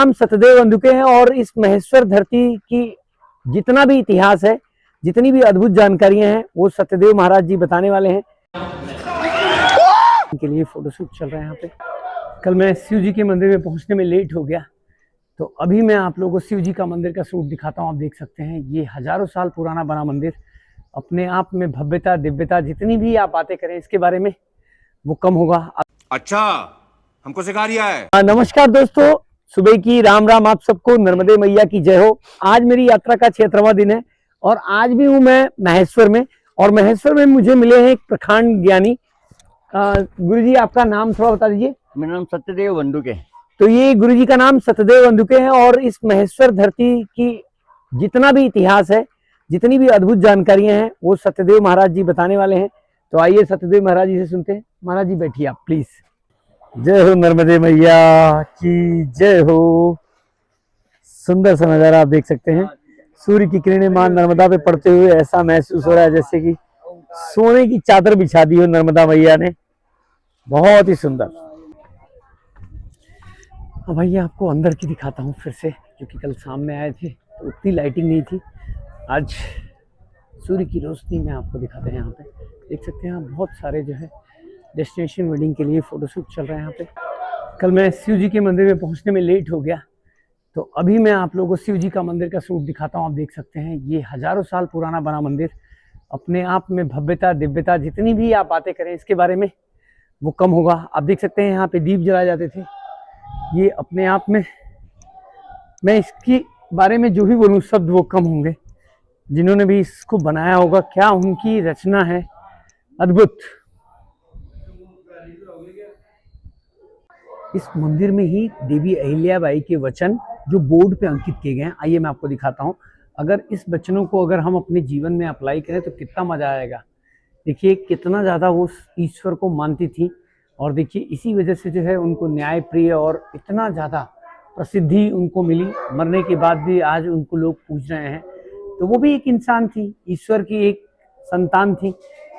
हम सतदेव बंधुके हैं और इस महेश्वर धरती की जितना भी इतिहास है, जितनी भी अद्भुत जानकारियां हैं, वो सत्यदेव महाराज जी बताने वाले हैं। इनके लिए फोटोशूट चल रहा है यहाँ पे। कल मैं शिव जी के मंदिर में पहुंचने में लेट हो गया, तो अभी मैं आप लोगों को शिव जी का मंदिर का शूट दिखाता हूँ। आप देख सकते हैं ये हजारों साल पुराना बना मंदिर, अपने आप में भव्यता दिव्यता, जितनी भी आप बातें करें इसके बारे में वो कम होगा। अच्छा, हमको सिखा रिया है। नमस्कार दोस्तों, सुबह की राम राम आप सबको। नर्मदे मैया की जय हो। आज मेरी यात्रा का 76वां दिन है और आज भी हूँ मैं महेश्वर में, और महेश्वर में मुझे मिले हैं एक प्रखंड ज्ञानी। गुरु जी आपका नाम थोड़ा बता दीजिए। मेरा नाम सत्यदेव बंधुके। तो ये गुरु जी का नाम सत्यदेव बंधुके हैं और इस महेश्वर धरती की जितना भी इतिहास है, जितनी भी अद्भुत जानकारियां हैं, वो सत्यदेव महाराज जी बताने वाले हैं। तो आइए सत्यदेव महाराज जी से सुनते हैं। महाराज जी बैठिए आप प्लीज। जय हो नर्मदे मैया की जय हो। सुंदर सा नजारा आप देख सकते हैं। सूर्य की किरणें मां नर्मदा पे पड़ते हुए ऐसा महसूस हो रहा है जैसे कि सोने की चादर बिछा दी हो नर्मदा मैया ने। बहुत ही सुंदर। अब भैया आपको अंदर की दिखाता हूँ फिर से, क्योंकि कल शाम में आए थे तो उतनी लाइटिंग नहीं थी। आज सूर्य की रोशनी में आपको दिखाते हैं। यहाँ पे देख सकते हैं आप, बहुत सारे जो है डेस्टिनेशन वेडिंग के लिए फोटोशूट चल रहा है यहाँ पे। कल मैं शिव जी के मंदिर में पहुँचने में लेट हो गया, तो अभी मैं आप लोगों को शिव जी का मंदिर का शूट दिखाता हूँ। आप देख सकते हैं ये हजारों साल पुराना बना मंदिर, अपने आप में भव्यता दिव्यता, जितनी भी आप बातें करें इसके बारे में वो कम होगा। आप देख सकते हैं यहाँ पे दीप जलाए जाते थे। ये अपने आप में, मैं इसके बारे में जो भी बोलूँ शब्द वो कम होंगे। जिन्होंने भी इसको बनाया होगा, क्या उनकी रचना है, अद्भुत। इस मंदिर में ही देवी अहिल्याबाई के वचन जो बोर्ड पे अंकित किए गए हैं, आइए मैं आपको दिखाता हूँ। अगर इस वचनों को अगर हम अपने जीवन में अप्लाई करें तो कितना मजा आएगा। देखिए कितना ज़्यादा वो ईश्वर को मानती थी, और देखिए इसी वजह से जो है उनको न्याय प्रिय और इतना ज़्यादा प्रसिद्धि उनको मिली। मरने के बाद भी आज उनको लोग पूज रहे हैं। तो वो भी एक इंसान थी, ईश्वर की एक संतान थी।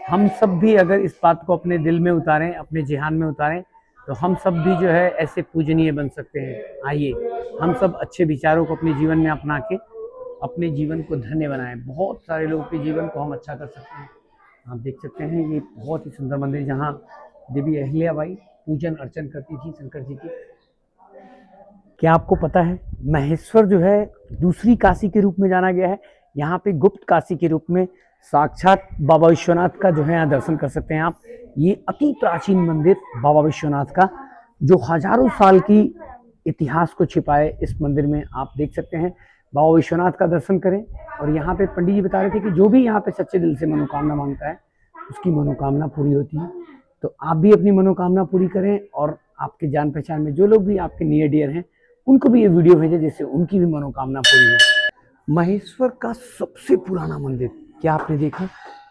हम सब भी अगर इस बात को अपने दिल में उतारें, अपने जेहान में उतारें, तो हम सब भी जो है ऐसे पूजनीय बन सकते हैं। आइए हम सब अच्छे विचारों को अपने जीवन में अपना के अपने जीवन को धन्य बनाएं। बहुत सारे लोगों के जीवन को हम अच्छा कर सकते हैं। आप देख सकते हैं ये बहुत ही सुंदर मंदिर, जहाँ देवी अहिल्याबाई पूजन अर्चन करती थी शंकर जी की। क्या आपको पता है महेश्वर जो है दूसरी काशी के रूप में जाना गया है। यहाँ पे गुप्त काशी के रूप में साक्षात बाबा विश्वनाथ का जो है यहाँ दर्शन कर सकते हैं आप। ये अति प्राचीन मंदिर बाबा विश्वनाथ का, जो हजारों साल की इतिहास को छिपाए इस मंदिर में आप देख सकते हैं। बाबा विश्वनाथ का दर्शन करें। और यहाँ पे पंडित जी बता रहे थे कि जो भी यहाँ पे सच्चे दिल से मनोकामना मांगता है उसकी मनोकामना पूरी होती है। तो आप भी अपनी मनोकामना पूरी करें, और आपके जान पहचान में जो लोग भी आपके नियर डियर हैं उनको भी ये वीडियो भेजें, जिससे उनकी भी मनोकामना पूरी हो। महेश्वर का सबसे पुराना मंदिर, क्या आपने देखा?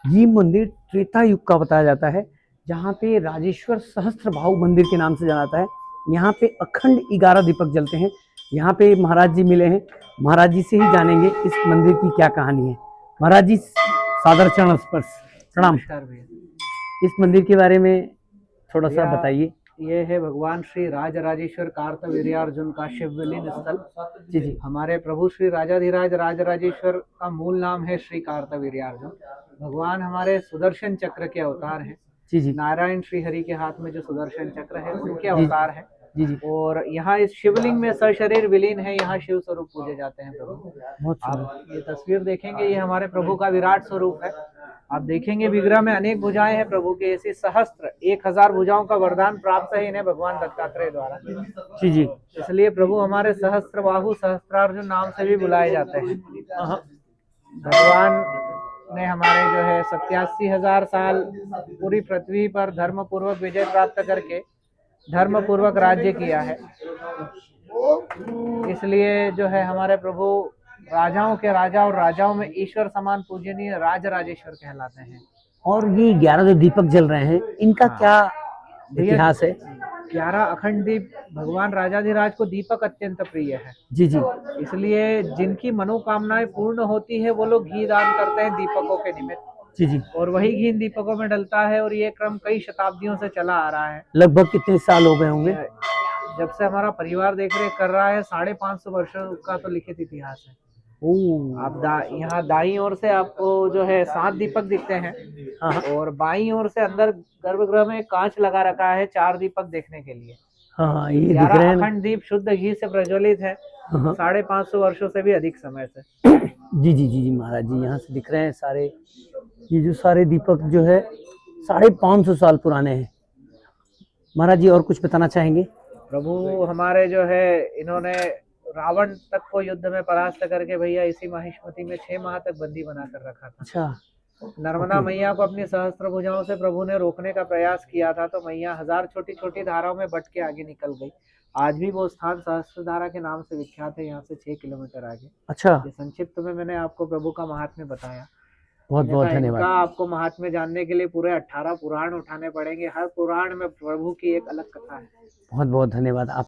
ये मंदिर त्रेता युग का बताया जाता है, जहाँ पे राजेश्वर सहस्त्रबाहु मंदिर के नाम से जाना जाता है। यहाँ पे अखंड 11 दीपक जलते हैं। यहाँ पे महाराज जी मिले हैं, महाराज जी से ही जानेंगे इस मंदिर की क्या कहानी है। महाराज जी सादर चरण स्पर्श, प्रणाम। इस मंदिर के बारे में थोड़ा सा बताइए। ये है भगवान श्री राजराजेश्वर कार्तवीर्यार्जुन का शिवलिंग स्थल। जी जी। हमारे प्रभु श्री राजाधिराज राजराजेश्वर का मूल नाम है श्री कार्तवीर्यार्जुन। भगवान हमारे सुदर्शन चक्र के अवतार हैं। जी जी। नारायण श्री हरि के हाथ में जो सुदर्शन चक्र है उनके अवतार है। जी जी। और यहाँ इस शिवलिंग में सशरीर विलीन है, यहाँ शिव स्वरूप पूजे जाते हैं प्रभु। आप ये तस्वीर देखेंगे, ये हमारे प्रभु का विराट स्वरूप है। आप देखेंगे विग्रह में अनेक भुजाएं हैं प्रभु के, ऐसी सहस्त्र 1000 भुजाओं का वरदान प्राप्त है इन्हें भगवान दत्तात्रेय द्वारा। जी जी। इसलिए प्रभु हमारे सहस्त्र बाहु सहस्त्रार्जुन नाम से भी बुलाए जाते हैं। भगवान ने हमारे जो है 87,000 साल पूरी पृथ्वी पर धर्म पूर्वक विजय प्राप्त करके धर्म पूर्वक राज्य किया है। इसलिए जो है हमारे प्रभु राजाओं के राजा और राजाओं में ईश्वर समान पूजनीय राजराजेश्वर कहलाते हैं। और ये 11 जो दीपक जल रहे हैं, इनका क्या इतिहास है? 11 अखंड दीप, भगवान राजाधिराज को दीपक अत्यंत प्रिय है। जी जी। इसलिए जिनकी मनोकामनाएं पूर्ण होती है वो लोग घी दान करते हैं दीपकों के निमित्त। जी जी। और वही घी इन दीपकों में डलता है, और ये क्रम कई शताब्दियों से चला आ रहा है। लगभग कितने साल हो गए होंगे? जब से हमारा परिवार देख रेख कर रहा है 550 वर्षों का तो लिखित इतिहास है। ओह आप यहाँ दाईं ओर से आपको जो है 7 दीपक दिखते हैं हाँ हाँ और बाईं ओर से अंदर गर्भगृह में कांच लगा रखा है 4 दीपक देखने के लिए। हाँ, ये दिख 11 रहे हैं ना। अखंड दीप शुद्ध घी से प्रज्वलित है, हाँ 550 वर्षों से भी अधिक समय से। जी जी जी जी महाराज जी, यहाँ से दिख रहे हैं सारे, ये जो सारे दीपक जो है 550 साल पुराने हैं। महाराज जी और कुछ बताना चाहेंगे? प्रभु हमारे जो है इन्होंने रावण तक को युद्ध में परास्त करके भैया इसी माहिष्मति में 6 माह तक बंदी बना कर रखा था। अच्छा नर्मदा ओके। मैया को अपनी सहस्त्र भुजाओं से प्रभु ने रोकने का प्रयास किया था, तो मैया 1000 छोटी छोटी धाराओं में बट के आगे निकल गई। आज भी वो स्थान सहस्त्र धारा के नाम से विख्यात है, यहाँ से 6 किलोमीटर आगे। अच्छा, ये संक्षिप्त में मैंने आपको प्रभु का महात्म्य बताया। बहुत बहुत अन्यथा धन्यवाद। इनका आपको महात्म्य जानने के लिए पूरे 18 पुराण उठाने पड़ेंगे। हर पुराण में प्रभु की एक अलग कथा है। बहुत बहुत धन्यवाद। आप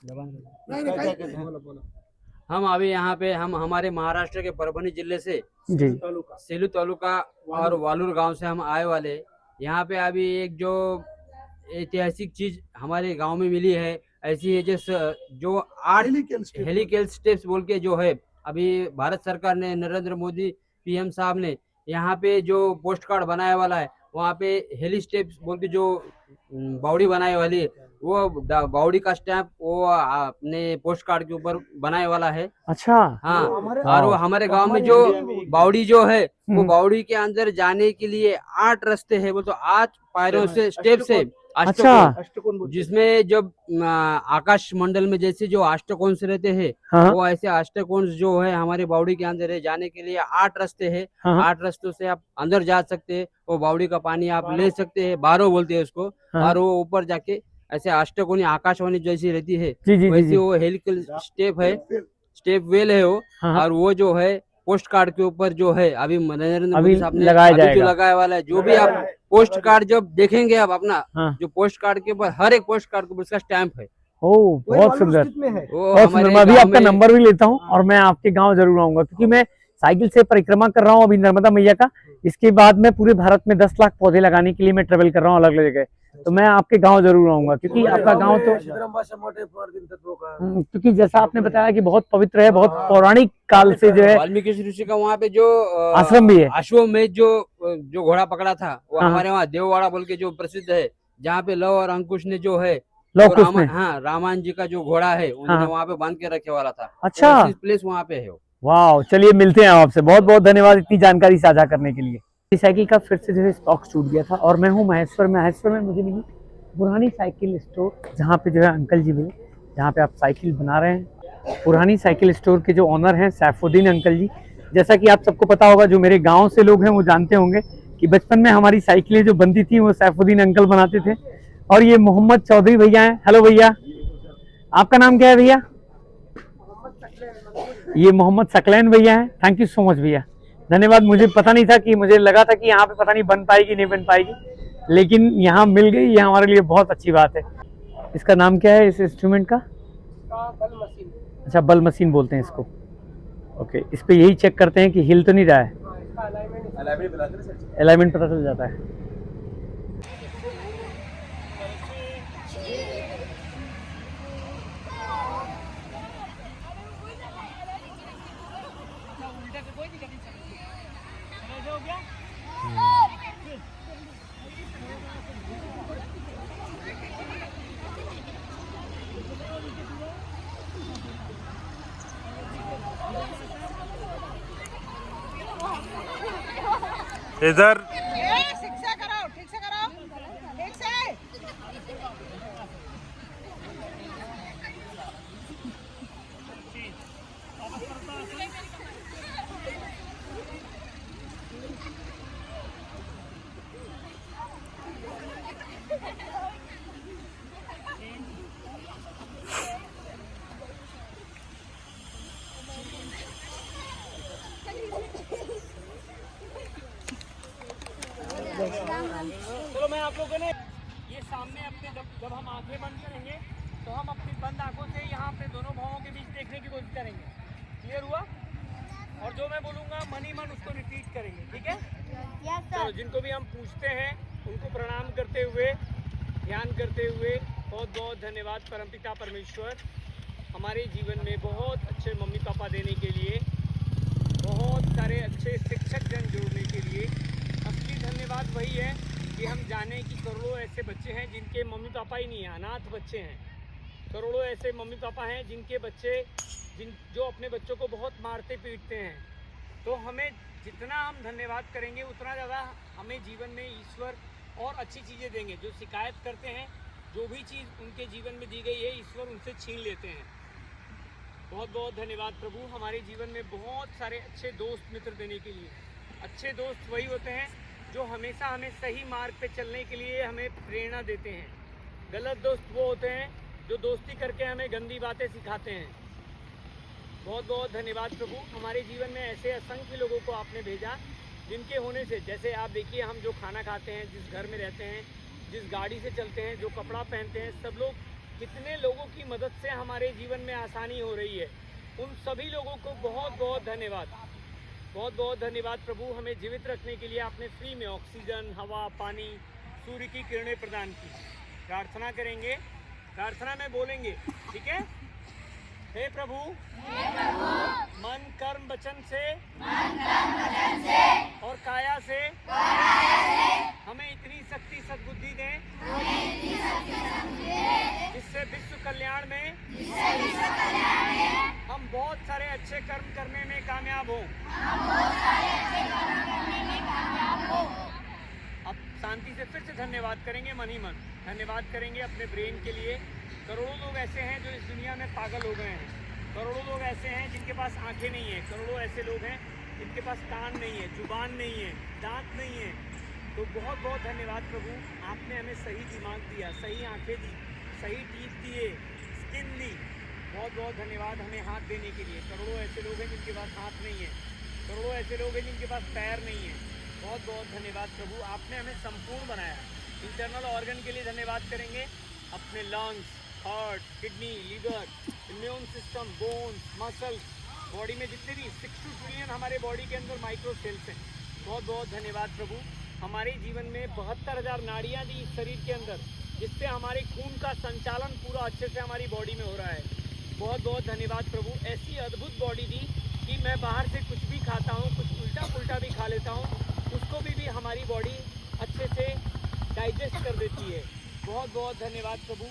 हम अभी यहाँ पे हम हमारे महाराष्ट्र के परभनी जिले से जी सेलू तालुका और वालूर गांव से हम आए वाले। यहाँ पे अभी एक जो ऐतिहासिक चीज हमारे गांव में मिली है, ऐसी है जो 8 हेलिकल स्टेप्स बोल के जो है, अभी भारत सरकार ने, नरेंद्र मोदी पीएम साहब ने यहाँ पे जो पोस्ट कार्ड बनाने वाला है, वहाँ पे हेली स्टेप्स बोल के जो बावड़ी बनाने वाली है, वो बावड़ी का स्टैंप वो अपने पोस्ट कार्ड के ऊपर बनाने वाला है। अच्छा हाँ, और वो हमारे गांव में जो बावड़ी जो है, वो बावड़ी के अंदर जाने के लिए 8 रास्ते हैं, वो तो 8 पायरों से स्टेप से अच्छा जिसमें जब आकाश मंडल में जैसे जो अष्टकोण रहते हैं, हाँ वो ऐसे अष्टकोण जो है हमारे बावड़ी के अंदर है। जाने के लिए 8 रास्ते हैं, हाँ 8 रास्तों से आप अंदर जा सकते हैं। वो बावड़ी का पानी आप ले सकते हैं, बारो बोलते हैं उसको। हाँ। और वो ऊपर जाके ऐसे अष्टकोणी आकाशवाणी जैसी रहती है, जी जी जी वैसी जी वो हेलिकल स्टेप है, स्टेप वेल है वो। हाँ और वो जो है पोस्ट कार्ड के ऊपर जो है अभी नरेंद्र अभी मोदी साहब ने लगाया अभी जो जाएगा। लगाया वाला है, जो भी आप पोस्ट कार्ड जब देखेंगे आप अपना, हाँ जो पोस्ट कार्ड के ऊपर हर एक पोस्ट कार्ड के ऊपर उसका स्टैंप है। ओ बहुत सुंदर, वो बहुत सुंदर। हमारे मैं अभी गांव आपका में- नंबर भी लेता हूँ और मैं आपके गांव जरूर आऊंगा, क्योंकि मैं साइकिल से परिक्रमा कर रहा हूँ अभी नर्मदा मैया का। इसके बाद मैं पूरे भारत में 10 लाख पौधे लगाने के लिए मैं ट्रेवल कर रहा हूँ अलग अलग जगह। तो मैं आपके गांव जरूर आऊंगा, क्योंकि आपका गांव तो क्योंकि जैसा आपने बताया कि बहुत पवित्र है, बहुत पौराणिक काल से जो है वाल्मीकि ऋषि का वहाँ पे जो आश्रम भी है। अश्वमेध जो घोड़ा पकड़ा था, वो हाँ। हमारे वहाँ देववाड़ा बोल के जो प्रसिद्ध है, जहाँ पे लव और अंकुश ने जो है लव वो कुश ने। हाँ रामायण जी का जो घोड़ा है उन्होंने हाँ। वहाँ पे बांध के रखे वाला था। अच्छा। प्लेस वहाँ पे है वो। वाह, चलिए मिलते हैं आपसे। बहुत बहुत धन्यवाद इतनी जानकारी साझा करने के लिए। इस साइकिल का फिर से जो है स्टॉक छूट गया था और मैं हूँ महेश्वर में मुझे मिली पुरानी साइकिल स्टोर, जहाँ पे जो है अंकल जी मिले, जहाँ पे आप साइकिल बना रहे हैं। पुरानी साइकिल स्टोर के जो ऑनर हैं सैफुद्दीन अंकल जी। जैसा कि आप सबको पता होगा, जो मेरे गांव से लोग हैं वो जानते होंगे कि बचपन में हमारी साइकिलें जो बनती थी वो सैफुद्दीन अंकल बनाते थे। और ये मोहम्मद चौधरी भैया हैं। हेलो भैया, आपका नाम क्या है भैया? ये मोहम्मद सकलैन भैया हैं। थैंक यू सो मच भैया, धन्यवाद। मुझे पता नहीं था, कि मुझे लगा था कि यहाँ पे पता नहीं बन पाएगी नहीं बन पाएगी, लेकिन यहाँ मिल गई, ये हमारे लिए बहुत अच्छी बात है। इसका नाम क्या है इस इंस्ट्रूमेंट का? बल मशीन। अच्छा, बल मशीन बोलते हैं इसको। ओके, इस पे यही चेक करते हैं कि हिल तो नहीं रहा है, अलाइनमेंट पता चल जाता है। इधर ठीक से करो, ठीक से करो, ठीक से। चलो मैं आप लोगों ने ये सामने अपने जब हम आंखें बंद करेंगे तो हम अपनी बंद आंखों से यहाँ अपने दोनों भावों के बीच देखने की कोशिश करेंगे। क्लियर हुआ? और जो मैं बोलूँगा मन ही मन उसको रिपीट करेंगे, ठीक है? चलो, जिनको भी हम पूछते हैं उनको प्रणाम करते हुए, ध्यान करते हुए बहुत बहुत धन्यवाद परमपिता परमेश्वर हमारे जीवन में बहुत अच्छे मम्मी पापा देने के लिए, बहुत सारे अच्छे शिक्षक जन जोड़ने के लिए। असली धन्यवाद वही है कि हम जाने कि करोड़ों ऐसे बच्चे हैं जिनके मम्मी पापा ही नहीं हैं, अनाथ बच्चे हैं। करोड़ों ऐसे मम्मी पापा हैं जिनके बच्चे जो अपने बच्चों को बहुत मारते पीटते हैं। तो हमें जितना हम धन्यवाद करेंगे उतना ज़्यादा हमें जीवन में ईश्वर और अच्छी चीज़ें देंगे। जो शिकायत करते हैं, जो भी चीज़ उनके जीवन में दी गई है ईश्वर उनसे छीन लेते हैं। बहुत बहुत धन्यवाद प्रभु हमारे जीवन में बहुत सारे अच्छे दोस्त मित्र देने के लिए। अच्छे दोस्त वही होते हैं जो हमेशा हमें सही मार्ग पे चलने के लिए हमें प्रेरणा देते हैं। गलत दोस्त वो होते हैं जो दोस्ती करके हमें गंदी बातें सिखाते हैं। बहुत बहुत धन्यवाद प्रभु हमारे जीवन में ऐसे असंख्य लोगों को आपने भेजा जिनके होने से, जैसे आप देखिए हम जो खाना खाते हैं, जिस घर में रहते हैं, जिस गाड़ी से चलते हैं, जो कपड़ा पहनते हैं, सब लोग कितने लोगों की मदद से हमारे जीवन में आसानी हो रही है। उन सभी लोगों को बहुत बहुत धन्यवाद। बहुत बहुत धन्यवाद प्रभु हमें जीवित रखने के लिए आपने फ्री में ऑक्सीजन, हवा, पानी, सूर्य की किरणें प्रदान की। प्रार्थना करेंगे, प्रार्थना में बोलेंगे, ठीक है। हे प्रभु मन कर्म वचन से और काया से हमें इतनी शक्ति सद्बुद्धि दें जिससे विश्व कल्याण में हम बहुत सारे अच्छे कर्म करने में कामयाब हों। अब शांति से फिर से धन्यवाद करेंगे, मन ही मन धन्यवाद करेंगे अपने ब्रेन के लिए। करोड़ों लोग ऐसे हैं जो इस दुनिया में पागल हो गए हैं। करोड़ों लोग ऐसे हैं जिनके पास आंखें नहीं हैं। करोड़ों ऐसे लोग हैं जिनके पास कान नहीं है, जुबान नहीं है, दांत नहीं है। तो बहुत बहुत धन्यवाद प्रभु आपने हमें सही दिमाग दिया, सही आंखें दी, सही टीथ दिए, स्किन दी। बहुत बहुत धन्यवाद हमें हाथ देने के लिए। करोड़ों ऐसे लोग हैं जिनके पास हाथ नहीं है। करोड़ों ऐसे लोग हैं जिनके पास पैर नहीं है। बहुत बहुत धन्यवाद प्रभु आपने हमें संपूर्ण बनाया। इंटरनल ऑर्गन के लिए धन्यवाद करेंगे, अपने lungs, heart, kidney, liver, immune system, bones, muscles, body में जितने भी 62 ट्रिलियन हमारे बॉडी के अंदर माइक्रो सेल्स हैं। बहुत बहुत धन्यवाद प्रभु हमारे जीवन में 72,000 नाड़ियाँ दी इस शरीर के अंदर, जिससे हमारे खून का संचालन पूरा अच्छे से हमारी बॉडी में हो रहा है। बहुत बहुत धन्यवाद प्रभु ऐसी अद्भुत बॉडी दी कि मैं बाहर से कुछ भी खाता हूँ, कुछ उल्टा पुल्टा भी खा लेता हूँ, उसको भी हमारी बॉडी अच्छे से डाइजेस्ट कर देती है। बहुत बहुत धन्यवाद प्रभु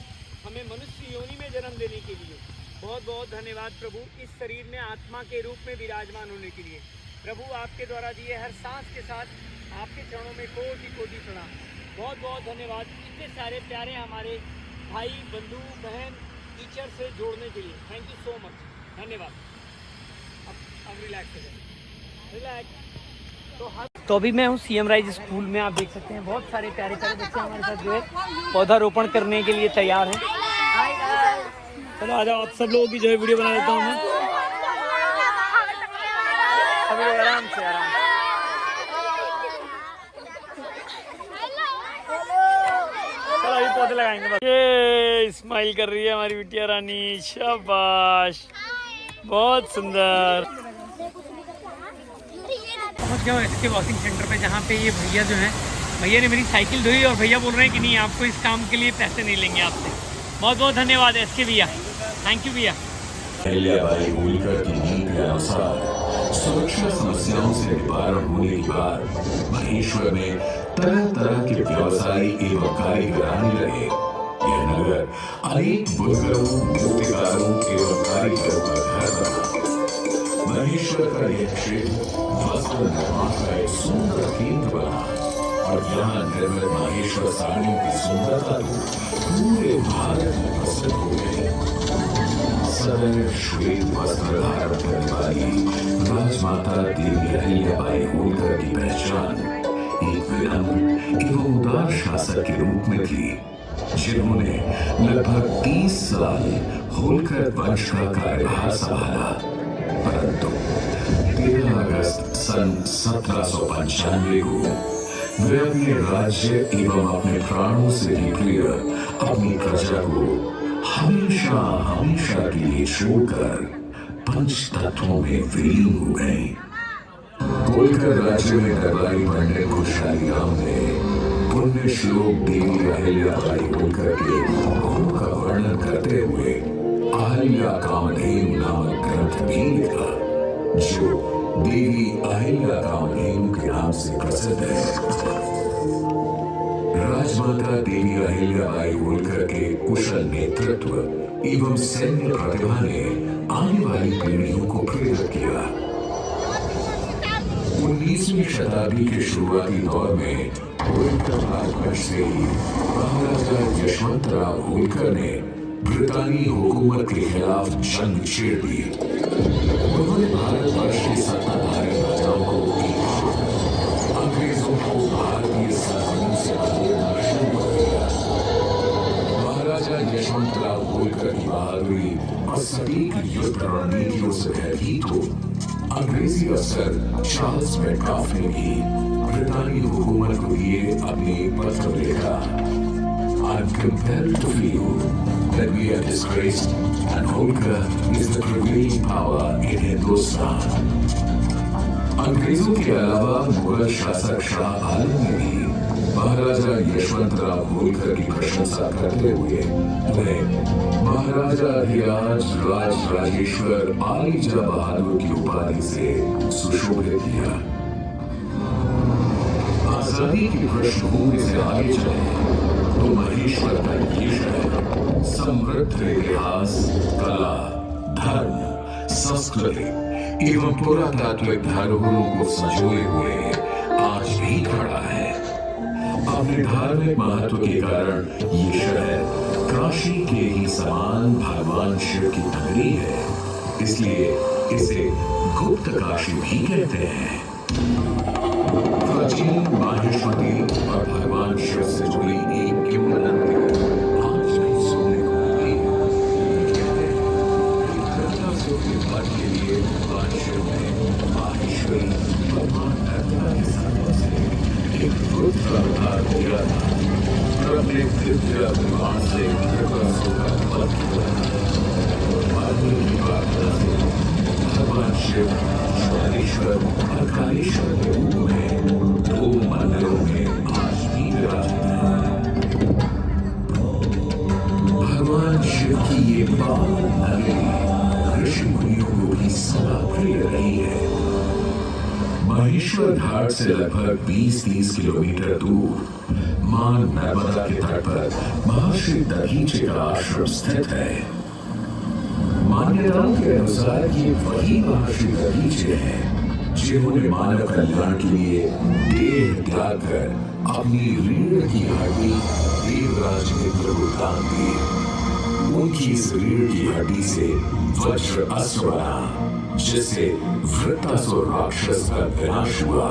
हमें मनुष्य योनि में जन्म देने के लिए। बहुत बहुत धन्यवाद प्रभु इस शरीर में आत्मा के रूप में विराजमान होने के लिए। प्रभु आपके द्वारा दिए हर सांस के साथ आपके चरणों में कोटि कोटि प्रणाम। बहुत बहुत धन्यवाद इतने सारे प्यारे हमारे भाई, बंधु, बहन, टीचर से जोड़ने के लिए। थैंक यू सो मच, धन्यवाद। अब रिलैक्स हो जाए, रिलैक्स। तो अभी मैं हूँ सीएम राइज स्कूल में। आप देख सकते हैं बहुत सारे प्यारे प्यारे बच्चे हमारे साथ जो है पौधारोपण करने के लिए तैयार हैं। चलो आ जाओ, आप सब लोगों की जो है वीडियो बना देता हूँ मैं। सभी लोग आराम से चलो अभी पौधे लगाएंगे बस। ये स्माइल कर रही है हमारी बिटिया रानी, शाबाश, बहुत सुंदर। पहुंच गया इसके वॉशिंग सेंटर पे, जहाँ पे ये भैया जो हैं, भैया ने मेरी साइकिल धोई और भैया बोल रहे हैं कि नहीं आपको इस काम के लिए पैसे नहीं लेंगे आपसे। बहुत बहुत धन्यवाद एसके भैया, थैंक यू भैया। अहिल्याबाई होलकर की नीति के अनुसार सुरक्षा समस्याओं से निवारण होने के बाद महेश्वर में तरह तरह के व्यवसायी एवं कारीगर आने लगे। यह नगर अनेक बुजुर्गों, मूर्तिकारों एवं कारीगरों का घर बना। महेश्वर का यह क्षेत्र वस्त्र निर्माण का एक सुंदर केंद्र बना और यहाँ निर्मित महेश्वर साड़ियों की सुंदरता तो पूरे भारत में प्रसिद्ध हो गई। सदैव श्वेत वस्त्र धारण करने वाली राजमाता देवी अहिल्याबाई होलकर की पहचान एक विनम्र एवं उदार शासक के रूप में थी, जिन्होंने लगभग 30 साल होलकर वंश का कार्यभार संभाला। परंतु 13 अगस्त सन 1795 को वे अपने राज्य एवं अपने प्राणों से भी प्रिय अपनी प्रजा को हमेशा हमेशा के लिए छोड़कर पंच तत्वों में विलीन हो गए। होलकर राज्य में दरबारी पंडित खुशहाली राम ने पुण्य श्लोक देवी अहिल्याबाई होलकर के वर्णन करते हुए अहिल्या कामधेनु नामक ग्रंथ भी लिखा, जो देवी अहिल्या कामधेनु के नाम से प्रसिद्ध है। राजमाता देवी अहिल्याबाई होलकर के कुशल नेतृत्व एवं सैन्य प्रतिभा ने आने वाली पीढ़ियों को प्रेरित किया। 19वीं शताब्दी के शुरुआती दौर में होलकर राजवंश से ही महाराजा यशवंतराव होलकर ने ब्रितानी हुकूमत के खिलाफ जंग छेड़ दी। उन्होंने भारतवर्ष के सत्ताधारी राजाओं को अंग्रेजों को भारतीय शासन से जोड़ना शुरू कर दिया। महाराजा यशवंतराव होलकर की बहादुरी और सटीक युद्ध रणनीतियों से भयभीत हो अंग्रेजी अफसर चार्ल्स मेटकाफ ने भी ब्रितानी हुकूमत को दिए अपने पत्र में लिखा, I am compelled to feel that we are disgraced and Holkar is the prevailing power in Hindustan. अंग्रेजों के अलावा मुगल शासक शाह आलम ने भी महाराजा यशवंतराव होलकर की प्रशंसा करते हुए उन्हें महाराजा अधिराज राज राजेश्वर आलीजा बहादुर की उपाधि से सुशोभित किया। आजादी की पृष्ठभूमि से आगे चले तो महेश्वर का ये शहर समृद्ध इतिहास, कला, धर्म, संस्कृति एवं पुरातात्विक धरोहरों को संजोए हुए आज भी खड़ा है। अपने धार्मिक महत्व के कारण ये शहर काशी के ही समान भगवान शिव की नगरी है, इसलिए इसे गुप्त काशी भी कहते हैं। प्राचीन माहेश्वरी और भगवान शिव से जुड़ी एक किंवदंती आज भी सुनने को मिली है। कहते हैं कि गंगासुर के वध के लिए भगवान शिव ने माहेश्वरी भगवान नर्मदा के साथ से एक रुद्र अवतार दिया था और अपने दिव्य विमान से गंगासुर का वध किया था। माधुरी की प्रार्थना से भगवान शिव ज्वालेश्वर और कालेश्वर के रूप में दो मंदिरों में आज भी विराजित है। भगवान शिव की ये पावन नगरी ऋषि मुनियों को भी सदा प्रिय रही है। महेश्वर घाट से लगभग 20-30 किलोमीटर दूर मां नर्मदा के तट पर महर्षि दधीचि का आश्रम स्थित है। मान्यताओं के अनुसार ये वही महर्षि दधीचि हैं जिन्होंने मानव कल्याण के लिए देह त्याग कर अपनी रीढ़ की हड्डी देवराज इंद्र को दान दी। उनकी इस रीढ़ की हड्डी से वज्र अस्त्र बना, जिससे वृत्तासुर राक्षस का विनाश हुआ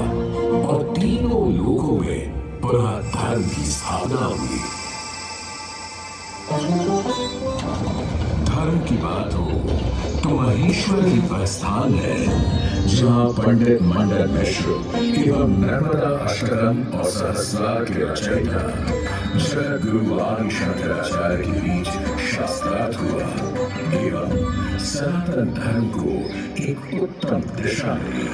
और तीनों लोकों में पुनः धर्म की स्थापना हुई। धर्म की बात हो तो महेश्वर ही वह स्थान है जहाँ पंडित मंडन मिश्र एवं नर्मदा अष्टकम और सहस्रार के रचयिता जगत गुरु आदि शंकराचार्य के बीच शास्त्रार्थ हुआ एवं सनातन धर्म को एक उत्तम दिशा मिली।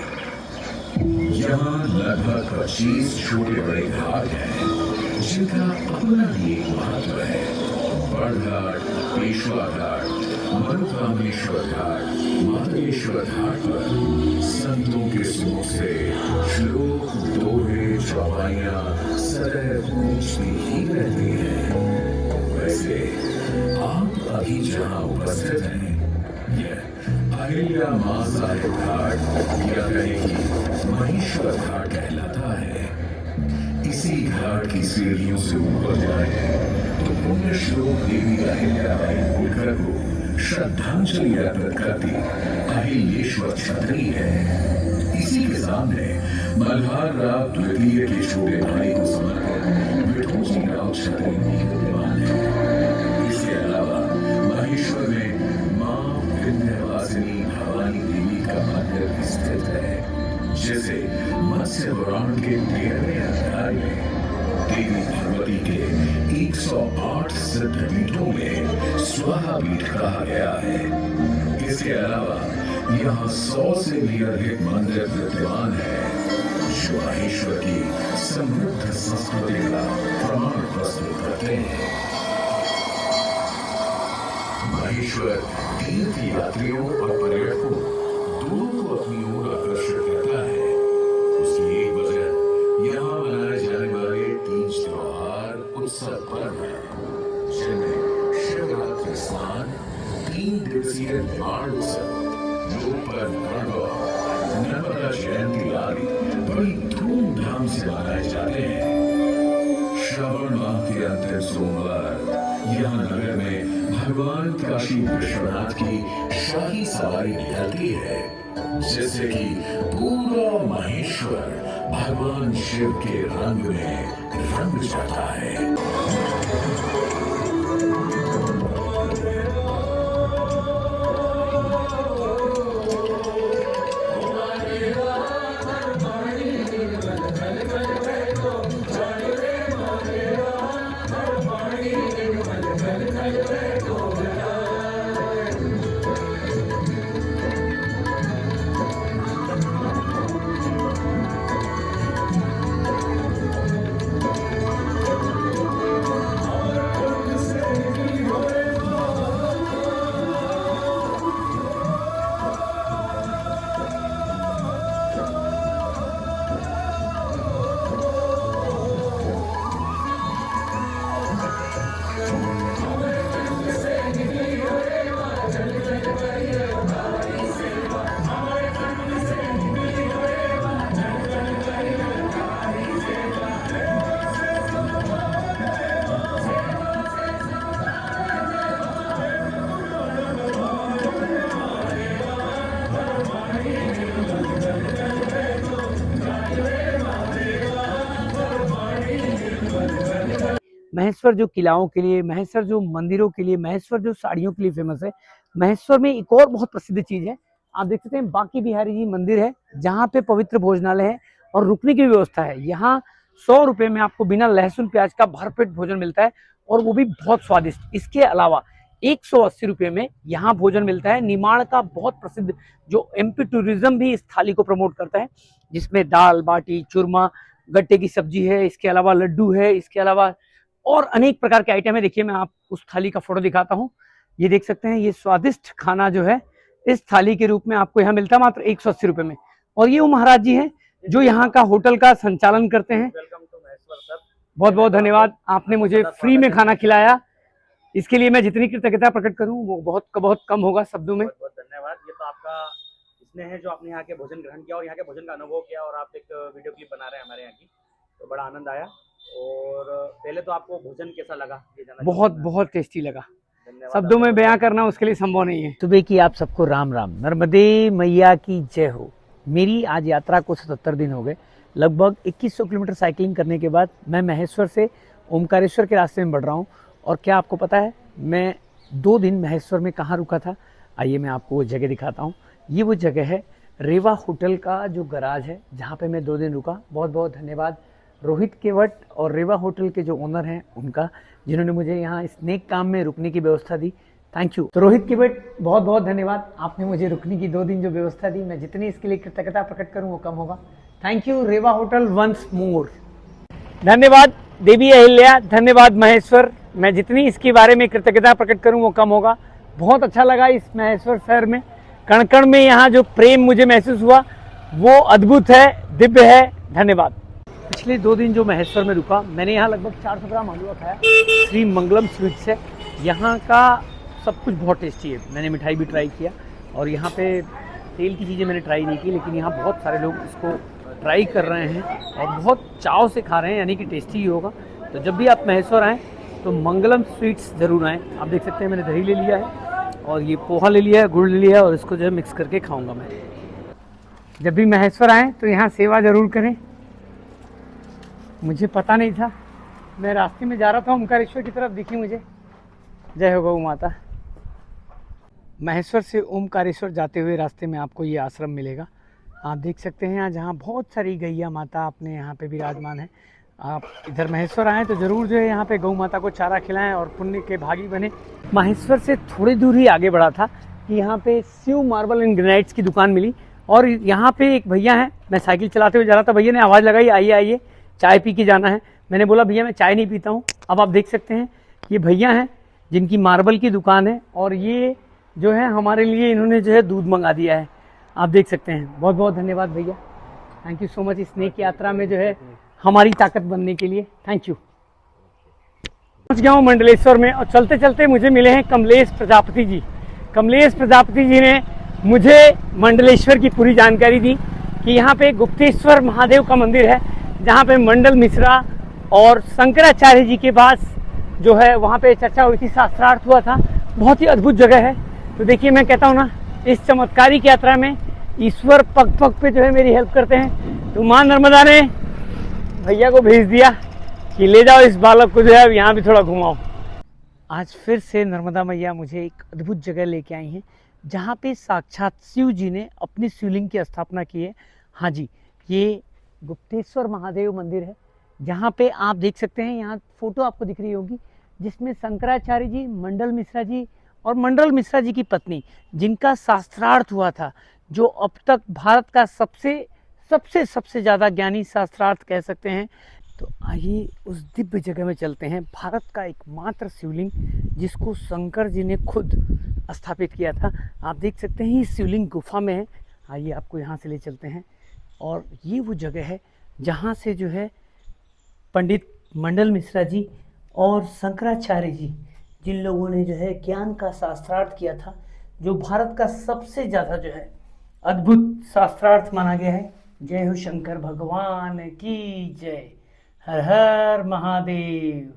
यहाँ लगभग 25 छोटे बड़े घाट हैं जिनका अपना ही एक महत्व है। बड़घाट, पेशवा घाट, मनोकामेश्वर घाट, माधवेश्वर घाट पर संतों के मुख से श्लोक, दोहे, चौपाइयां सदैव गूंजती ही रहती हैं। वैसे आप अभी जहाँ उपस्थित हैं यह अहिल्या मां साहिब घाट या कहें कि महेश्वर घाट कहलाता है। इसी घाट की सीढ़ियों से ऊपर जाए तो पुण्य श्लोक देवी अहिल्याबाई होलकर को श्रद्धांजलि अर्पित करती अहिल्येश्वर छतरी है। इसी के सामने मल्हार राव द्वितीय के छोटे भाई को समर्पित विठोजी राव छतरी भी विद्यमान है। इसके अलावा महेश्वर में मां विंध्यवासिनी भवानी देवी का मंदिर भी स्थित है, जिसे मत्स्य पुराण के 13वें अध्याय में देवी भगवती के 108 सिद्ध पीठों में स्वाहा पीठ कहा गया है। इसके अलावा यहाँ 100 से भी अधिक मंदिर विद्यमान है जो महेश्वर की समृद्ध संस्कृति का प्रमाण प्रस्तुत करते हैं। महेश्वर तीर्थ यात्रियों और पर्यटकों दोनों को अपनी ओर आकर्षित करता है। उसकी एक वजह यहाँ मनाए जाने वाले तीज त्योहार उत्सव पर्व है, जिनमें शिवरात्रि स्नान, 3 दिवसीय निर्माण उत्सव, लोक पर्व गणगौर, नर्मदा जयंती आदि बड़ी धूमधाम से मनाए जाते हैं। श्रावण माह के अंतिम सोमवार यहाँ नगर में भगवान काशी विश्वनाथ की शाही सवारी निकलती है, जिससे कि पूरा महेश्वर भगवान शिव के रंग में रंग जाता है। महेश्वर जो किलाओं के लिए, महेश्वर जो मंदिरों के लिए, महेश्वर जो साड़ियों के लिए फेमस है, महेश्वर में एक और बहुत प्रसिद्ध चीज है। आप देख सकते हैं बांके बिहारी जी मंदिर है, जहाँ पे पवित्र भोजनालय है और रुकने की व्यवस्था है। यहाँ 100 रुपए में आपको बिना लहसुन प्याज का भरपेट भोजन मिलता है और वो भी बहुत स्वादिष्ट। इसके अलावा 180 रुपए में यहाँ भोजन मिलता है। निमाड़ का बहुत प्रसिद्ध जो एमपी टूरिज्म भी इस थाली को प्रमोट करता है, जिसमें दाल बाटी चूरमा, गट्टे की सब्जी है, इसके अलावा लड्डू है, इसके अलावा और अनेक प्रकार के आइटम है। देखिए मैं आप उस थाली का फोटो दिखाता हूँ। ये देख सकते हैं, ये स्वादिष्ट खाना जो है इस थाली के रूप में आपको यहाँ मिलता है मात्र 180 रुपए में। और ये वो महाराज जी हैं जो यहाँ का होटल का संचालन करते हैं। बहुत बहुत धन्यवाद, आपने मुझे फ्री में खाना खिलाया। इसके लिए मैं जितनी कृतज्ञता प्रकट करूँ वो बहुत कम होगा शब्दों में। बहुत धन्यवाद। ये तो आपका स्नेह है जो आपने यहाँ के भोजन ग्रहण किया और यहाँ के भोजन का अनुभव किया और आप एक वीडियो क्लिप बना रहे हैं हमारे यहाँ की, तो बड़ा आनंद आया। और पहले तो आपको भोजन कैसा लगा ये जानना बहुत टेस्टी लगा, शब्दों में बयां करना उसके लिए संभव नहीं है। सुबह की आप सबको राम राम, नर्मदे मैया की जय हो। मेरी आज यात्रा को 77 दिन हो गए। लगभग 2100 किलोमीटर साइकिलिंग करने के बाद मैं महेश्वर से ओमकारेश्वर के रास्ते में बढ़ रहा हूँ। और क्या आपको पता है मैं 2 दिन महेश्वर में कहाँ रुका था? आइए मैं आपको वो जगह दिखाता हूँ। ये वो जगह है रेवा होटल का जो गराज है, जहाँ पे मैं 2 दिन रुका। बहुत बहुत धन्यवाद रोहित केवट और रेवा होटल के जो ओनर हैं उनका, जिन्होंने मुझे यहाँ इस नेक काम में रुकने की व्यवस्था दी। Thank you. तो रोहित केवट बहुत बहुत धन्यवाद, आपने मुझे रुकने की 2 दिन जो व्यवस्था दी, मैं जितनी इसके लिए कृतज्ञता प्रकट करूँ वो कम होगा। Thank you Rewa hotel once more. धन्यवाद देवी अहिल्या, धन्यवाद महेश्वर, मैं जितनी इसके बारे में कृतज्ञता प्रकट करूँ वो कम होगा। बहुत अच्छा लगा इस महेश्वर शहर में, कण कण में यहाँ जो प्रेम मुझे महसूस हुआ वो अद्भुत है, दिव्य है। धन्यवाद। पिछले 2 दिन जो महेश्वर में रुका, मैंने यहाँ लगभग 400 ग्राम हलवा खाया। श्री मंगलम स्वीट्स है, यहाँ का सब कुछ बहुत टेस्टी है। मैंने मिठाई भी ट्राई किया और यहाँ पे तेल की चीज़ें मैंने ट्राई नहीं की, लेकिन यहाँ बहुत सारे लोग इसको ट्राई कर रहे हैं और बहुत चाव से खा रहे हैं, यानी कि टेस्टी ही होगा। तो जब भी आप महेश्वर आएँ तो मंगलम स्वीट्स ज़रूर आएँ। आप देख सकते हैं मैंने दही ले लिया है और ये पोहा ले लिया है, गुड़ ले लिया है और इसको जो है मिक्स करके खाऊँगा मैं। जब भी महेश्वर आएँ तो यहाँ सेवा ज़रूर करें। मुझे पता नहीं था, मैं रास्ते में जा रहा था ओमकारेश्वर की तरफ, दिखी मुझे। जय हो गौ माता। महेश्वर से ओमकारेश्वर जाते हुए रास्ते में आपको ये आश्रम मिलेगा। आप देख सकते हैं यहाँ, जहाँ बहुत सारी गैया माता अपने यहाँ पे विराजमान है। आप इधर महेश्वर आएँ तो ज़रूर जो है यहाँ पे गौ माता को चारा खिलाएं और पुण्य के भागी बने। महेश्वर से थोड़ी दूर ही आगे बढ़ा था कि यहाँ पे शिव मार्बल एंड ग्रेनाइट्स की दुकान मिली और यहाँ पे एक भैया हैं, मैं साइकिल चलाते हुए जा रहा था, भैया ने आवाज़ लगाई आइए आइए चाय पी के जाना है। मैंने बोला भैया मैं चाय नहीं पीता हूँ। अब आप देख सकते हैं ये भैया हैं, जिनकी मार्बल की दुकान है, और ये जो है हमारे लिए इन्होंने जो है दूध मंगा दिया है, आप देख सकते हैं। बहुत बहुत धन्यवाद भैया, थैंक यू सो मच इस नेक यात्रा में जो है हमारी ताकत बनने के लिए, थैंक यू। पहुंच गया हूँ मंडलेश्वर में, और चलते चलते मुझे मिले हैं कमलेश प्रजापति जी। कमलेश प्रजापति जी ने मुझे मंडलेश्वर की पूरी जानकारी दी कि यहाँ पे गुप्तेश्वर महादेव का मंदिर है, जहाँ पे मंडल मिश्रा और शंकराचार्य जी के पास जो है वहाँ पे चर्चा हुई थी, शास्त्रार्थ हुआ था। बहुत ही अद्भुत जगह है। तो देखिए, मैं कहता हूँ ना, इस चमत्कारिक यात्रा में ईश्वर पग पग पे जो है मेरी हेल्प करते हैं। तो माँ नर्मदा ने भैया को भेज दिया कि ले जाओ इस बालक को, जो है यहाँ भी थोड़ा घुमाओ। आज फिर से नर्मदा मैया मुझे एक अद्भुत जगह लेके आई हैं, जहाँ पे साक्षात शिव जी ने अपनी शिवलिंग की स्थापना की है। हाँ जी, ये गुप्तेश्वर महादेव मंदिर है, जहाँ पे आप देख सकते हैं, यहाँ फोटो आपको दिख रही होगी, जिसमें शंकराचार्य जी, मंडल मिश्रा जी और मंडल मिश्रा जी की पत्नी, जिनका शास्त्रार्थ हुआ था, जो अब तक भारत का सबसे ज़्यादा ज्ञानी शास्त्रार्थ कह सकते हैं। तो आइए उस दिव्य जगह में चलते हैं। भारत का एकमात्र शिवलिंग, जिसको शंकर जी ने खुद स्थापित किया था, आप देख सकते हैं, ये शिवलिंग गुफा में है। आइए आपको यहाँ से ले चलते हैं, और ये वो जगह है जहाँ से जो है पंडित मंडल मिश्रा जी और शंकराचार्य जी, जिन लोगों ने जो है ज्ञान का शास्त्रार्थ किया था, जो भारत का सबसे ज़्यादा जो है अद्भुत शास्त्रार्थ माना गया है। जय हो शंकर भगवान की जय, हर हर महादेव।